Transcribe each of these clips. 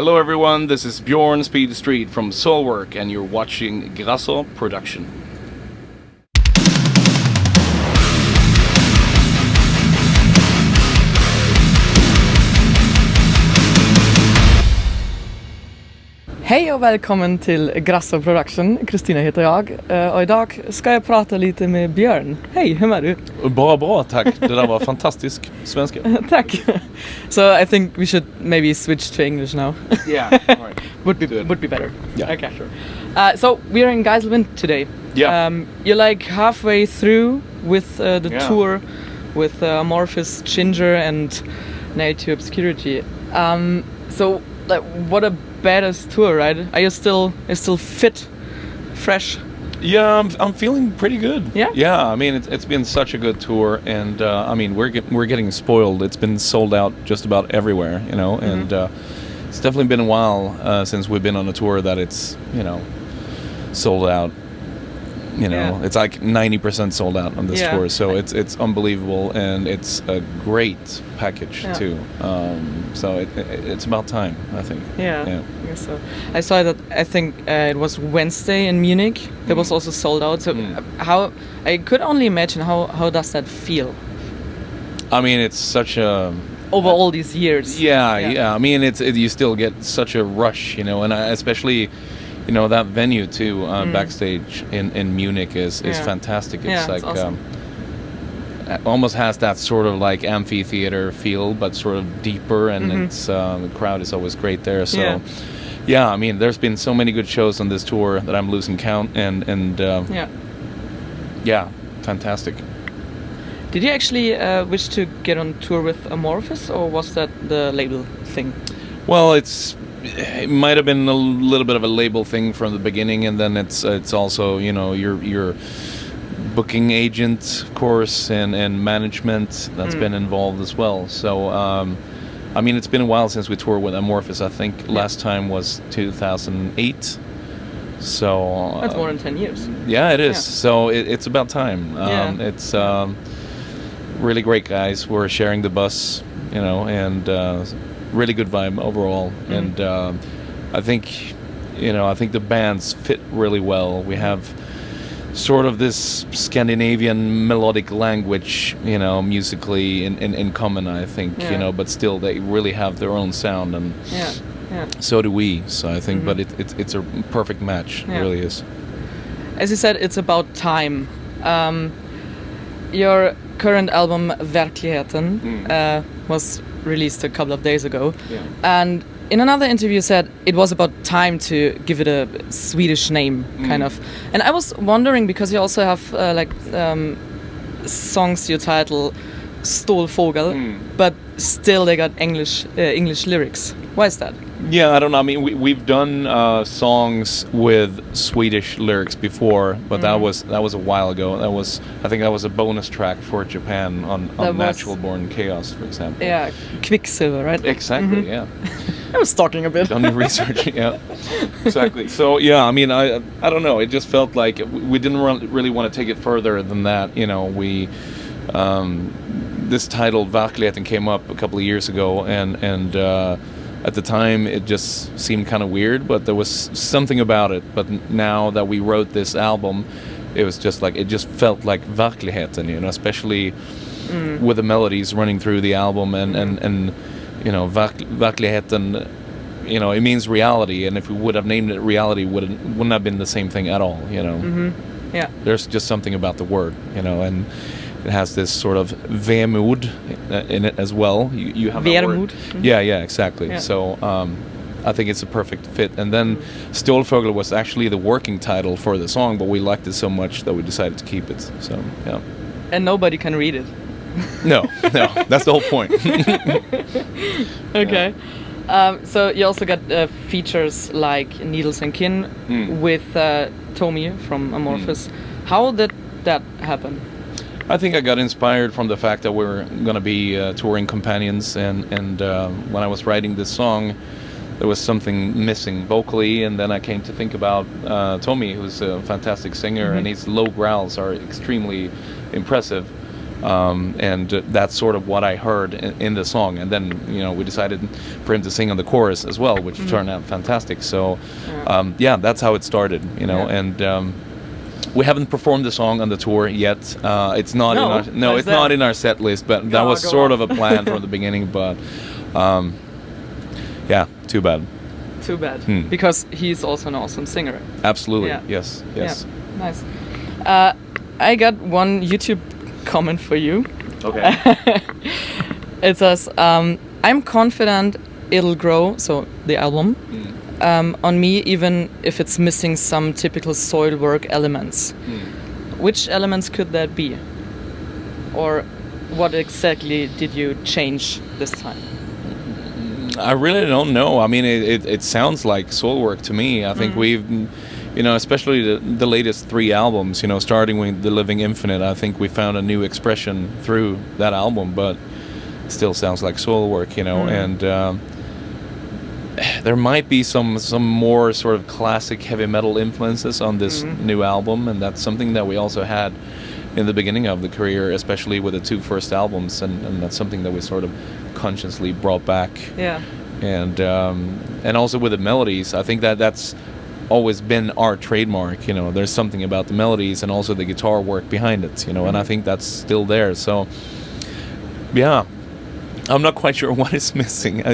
Hello everyone, this is Björn Strid from Soilwork and you're watching Grasso Production. Hej och välkommen till Grasso Production. Kristina heter jag och idag ska jag prata lite med Björn. Hej, hur är du? Bra, tack. Det där var fantastisk svenska. Tack. So I think we should maybe switch to English now. Yeah, right. would be better. Yeah. Okay, sure. So we're in Geiselwind today. Yeah. You're like halfway through with the tour with Amorphis, Jinjer and now to Obscurity. So like, what a badass tour, right? Are you still fit, fresh? Yeah, I'm feeling pretty good. Yeah. I mean, it's been such a good tour, and I mean, we're getting spoiled. It's been sold out just about everywhere, you know, and it's definitely been a while since we've been on a tour that it's, you know, sold out. You know, it's like 90% sold out on this tour, so it's unbelievable, and it's a great package too. So it's about time, I think. Yeah. I guess so. I saw that. I think it was Wednesday in Munich. It was also sold out. So how? I could only imagine how does that feel? I mean, it's such a over all these years. Yeah. I mean, you still get such a rush, you know, and especially. You know, that venue too, backstage in Munich is fantastic. It's like awesome. Almost has that sort of like amphitheater feel, but sort of deeper, and it's the crowd is always great there. So I mean, there's been so many good shows on this tour that I'm losing count, and fantastic. Did you actually wish to get on tour with Amorphis, or was that the label thing? Well, it might have been a little bit of a label thing from the beginning, and then it's also, you know, your booking agent, of course, and management that's been involved as well. So I mean, it's been a while since we toured with Amorphis. I think last time was 2008. So that's more than 10 years. Yeah, it is. So it's about time. It's really great guys. We're sharing the bus, you know, and really good vibe overall, and I think the bands fit really well. We have sort of this Scandinavian melodic language, you know, musically in common, I think, you know, but still they really have their own sound, and so do we. So I think, but it's a perfect match. It really is. As you said, it's about time. Your current album Verkligheten was released a couple of days ago, and in another interview you said it was about time to give it a Swedish name, kind of. And I was wondering, because you also have songs you title Stålfågel, but still they got English lyrics. Why is that? Yeah, I don't know. I mean, we've done songs with Swedish lyrics before, but that was a while ago. I think that was a bonus track for Japan on Natural Born Chaos, for example. Yeah, Quicksilver, right? Exactly. Yeah. I was talking a bit. Done the research. Yeah. Exactly. So yeah, I mean, I don't know. It just felt like we didn't really want to take it further than that. You know, we. This title Verkligheten came up a couple of years ago, and at the time it just seemed kind of weird, but there was something about it. But now that we wrote this album, it was just like, it just felt like Verkligheten, you know, especially with the melodies running through the album, and you know, Verkligheten, you know, it means reality, and if we would have named it reality, wouldn't have been the same thing at all, you know. There's just something about the word, you know, and it has this sort of vemod in it as well. You have that word. Yeah, exactly. Yeah. So I think it's a perfect fit. And then Stålfågel was actually the working title for the song, but we liked it so much that we decided to keep it. So yeah. And nobody can read it. No, that's the whole point. Okay. So you also got features like Needles and Kin with Tommy from Amorphis. How did that happen? I think I got inspired from the fact that we're going to be touring companions, and when I was writing this song, there was something missing vocally, and then I came to think about Tommy, who's a fantastic singer, and his low growls are extremely impressive. and that's sort of what I heard in the song. And then we decided for him to sing on the chorus as well, which turned out fantastic. So that's how it started, and we haven't performed the song on the tour yet. It's not not in our set list, but that was sort of a plan from the beginning. But too bad. Too bad, because he's also an awesome singer. Absolutely, yes. Yeah. Nice. I got one YouTube comment for you. Okay. It says, I'm confident it'll grow, so the album, on me, even if it's missing some typical Soilwork elements. Which elements could that be? Or what exactly did you change this time? I really don't know. I mean, it sounds like Soilwork to me. I think we've, especially the latest 3 albums, starting with The Living Infinite, I think we found a new expression through that album, but it still sounds like Soilwork, and there might be some more sort of classic heavy metal influences on this new album, and that's something that we also had in the beginning of the career, especially with the 2 first albums, and that's something that we sort of consciously brought back. Yeah. And also with the melodies, I think that's always been our trademark. There's something about the melodies and also the guitar work behind it. And I think that's still there. So yeah, I'm not quite sure what is missing.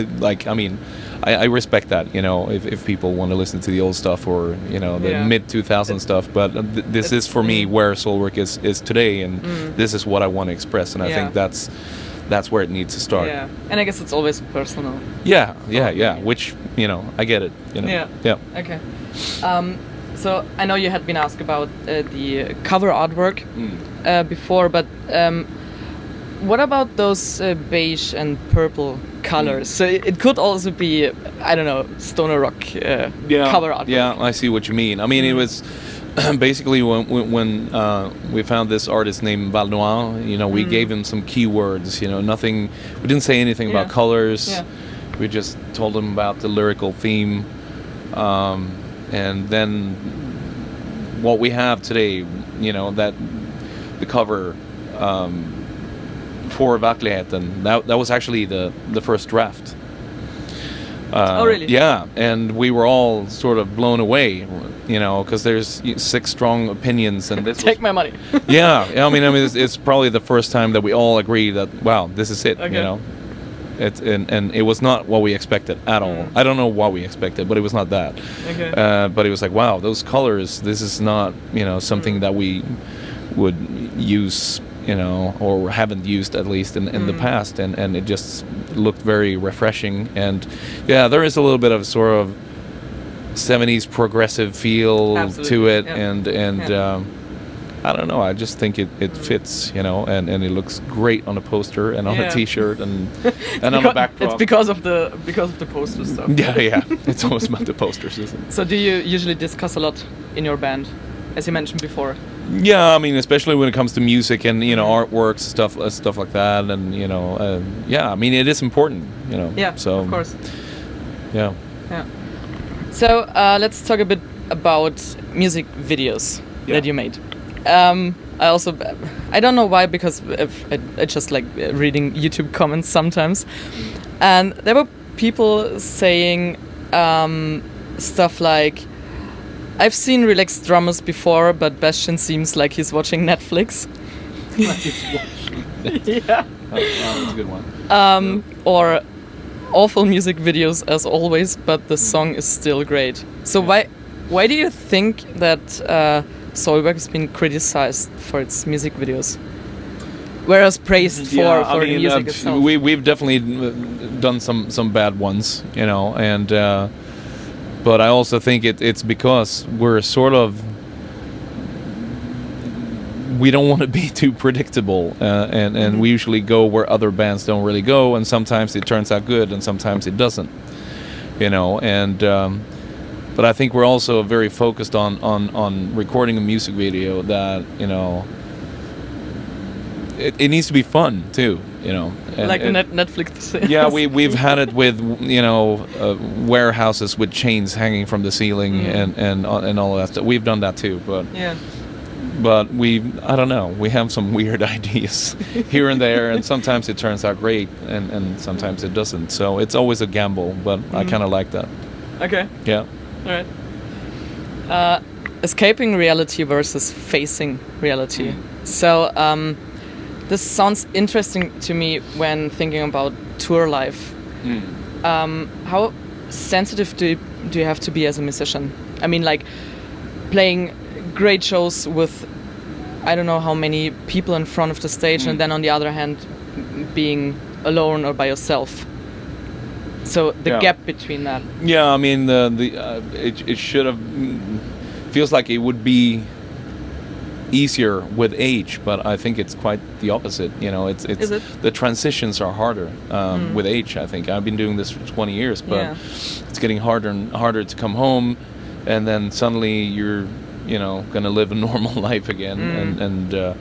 I respect that, if people want to listen to the old stuff or the mid 2000 stuff, but this is for me where Soilwork is today, and this is what I want to express, and I think that's where it needs to start. Yeah, and I guess it's always personal. Yeah. Which I get it. Yeah. Okay. So I know you had been asked about the cover artwork before, but what about those beige and purple colors? So it could also be, I don't know, stoner rock cover artwork. Yeah, I see what you mean. I mean, it was basically when we found this artist named Valnois, we gave him some keywords, nothing, we didn't say anything about colors. Yeah. We just told him about the lyrical theme. And then what we have today, that the cover for Verkligheten, that was actually the first draft. Oh, really? Yeah, and we were all sort of blown away, because there's 6 strong opinions, and this Take my money. I mean, it's probably the first time that we all agree that, wow, this is it. Okay. And it was not what we expected at all. I don't know what we expected, but it was not that. Okay. But it was like, wow, those colors, this is not, something that we would use, or haven't used at least in the past, and it just looked very refreshing. And there is a little bit of sort of 70s progressive feel to it, and I don't know, I just think it fits, and it looks great on a poster and on a t-shirt and on a backdrop. It's because of the poster stuff. Yeah, it's always about the posters, isn't it? So do you usually discuss a lot in your band, as you mentioned before? Yeah, I mean, especially when it comes to music and artworks, stuff like that, and I mean, it is important, Yeah, so of course. Yeah. So let's talk a bit about music videos that you made. I don't know why, because I just like reading YouTube comments sometimes, and there were people saying stuff like, I've seen relaxed drummers before, but Bastian seems like he's watching Netflix. Yeah. That's a good one. Or awful music videos as always, but the song is still great. So why do you think that Soilwork has been criticized for its music videos, whereas praised for the music itself? We've definitely done some bad ones, and but I also think it's because we're sort of, we don't want to be too predictable, and we usually go where other bands don't really go, and sometimes it turns out good and sometimes it doesn't, and but I think we're also very focused on recording a music video that it needs to be fun too, like Netflix. Yeah, we've had it with warehouses with chains hanging from the ceiling and all of that stuff. We've done that too, but but I don't know, we have some weird ideas here and there, and sometimes it turns out great, and sometimes it doesn't. So it's always a gamble, but I kind of like that. Okay. Yeah. All right. Escaping reality versus facing reality. So this sounds interesting to me when thinking about tour life. How sensitive do you have to be as a musician? I mean, like playing great shows with I don't know how many people in front of the stage, and then on the other hand, being alone or by yourself. So the gap between that. Yeah, I mean, it should have. Feels like it would be easier with age, but I think it's quite the opposite. You know, it's Is it? The transitions are harder with age. I think I've been doing this for 20 years, but it's getting harder and harder to come home, and then suddenly you're, you know, gonna live a normal life again, and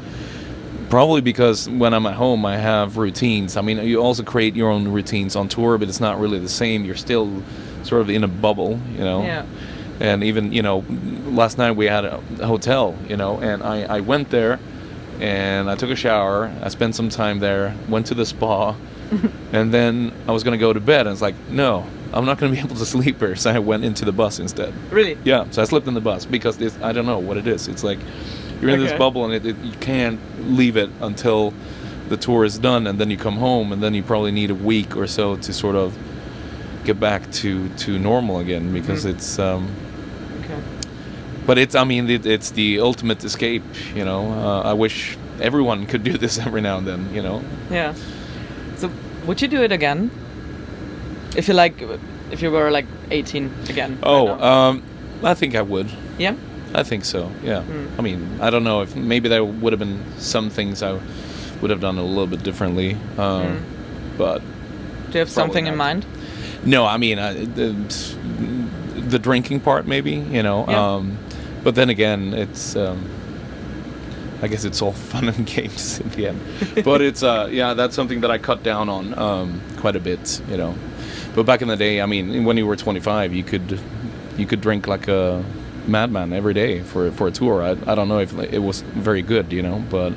probably because when I'm at home I have routines. I mean, you also create your own routines on tour, but it's not really the same. You're still sort of in a bubble, you know. Yeah. And even, you know, last night we had a hotel, you know, and I went there and I took a shower. I spent some time there, went to the spa, and then I was going to go to bed. And it's like, no, I'm not going to be able to sleep here. So I went into the bus instead. Really? Yeah. So I slept in the bus because I don't know what it is. It's like you're in this bubble, and you can't leave it until the tour is done. And then you come home, and then you probably need a week or so to sort of get back to normal again, because it's but it's, I mean, it's the ultimate escape, you know. I wish everyone could do this every now and then, you know. Yeah. So would you do it again if you were like 18 again? I think I would. Yeah. I think so. Yeah. I mean, I don't know if maybe there would have been some things I would have done a little bit differently, but do you have something in mind? No, I mean, the drinking part, maybe, you know. But then again, it's I guess it's all fun and games in the end. But it's that's something that I cut down on quite a bit, you know. But back in the day, I mean, when you were 25, you could drink like a madman every day for a tour. I don't know if it was very good, you know, but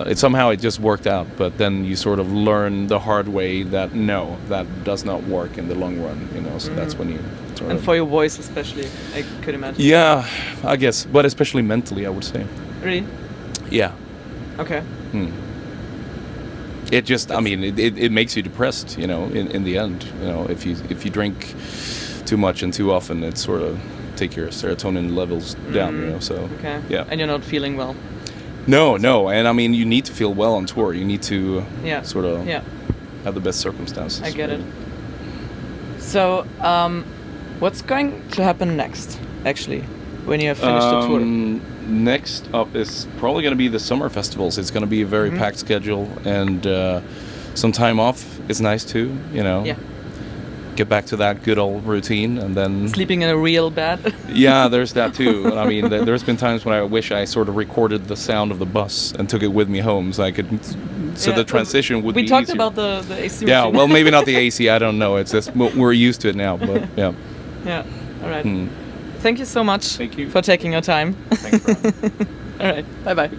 it just worked out. But then you sort of learn the hard way that no, that does not work in the long run, you know. So that's when you sort and of, for your voice especially, I could imagine. Yeah, I guess, but especially mentally, I would say. Really? Yeah. Okay. It just, I mean, it makes you depressed, you know, in the end. You know, if you drink too much and too often, it sort of take your serotonin levels down, you know. So okay. Yeah. And you're not feeling well. No, and I mean, you need to feel well on tour. You need to sort of have the best circumstances. I get it. So, what's going to happen next, actually, when you have finished the tour? Next up is probably going to be the summer festivals. It's going to be a very packed schedule, and some time off is nice too, you know. Yeah. Get back to that good old routine, and then sleeping in a real bed. Yeah, there's that too. I mean, there's been times when I wish I sort of recorded the sound of the bus and took it with me home, so I could, the transition would be easier. We talked about the AC. Yeah, well, maybe not the AC. I don't know. It's just we're used to it now, but yeah. Yeah. All right. Thank you so much. Thank you for taking your time. Thanks for having me. All right. Bye bye.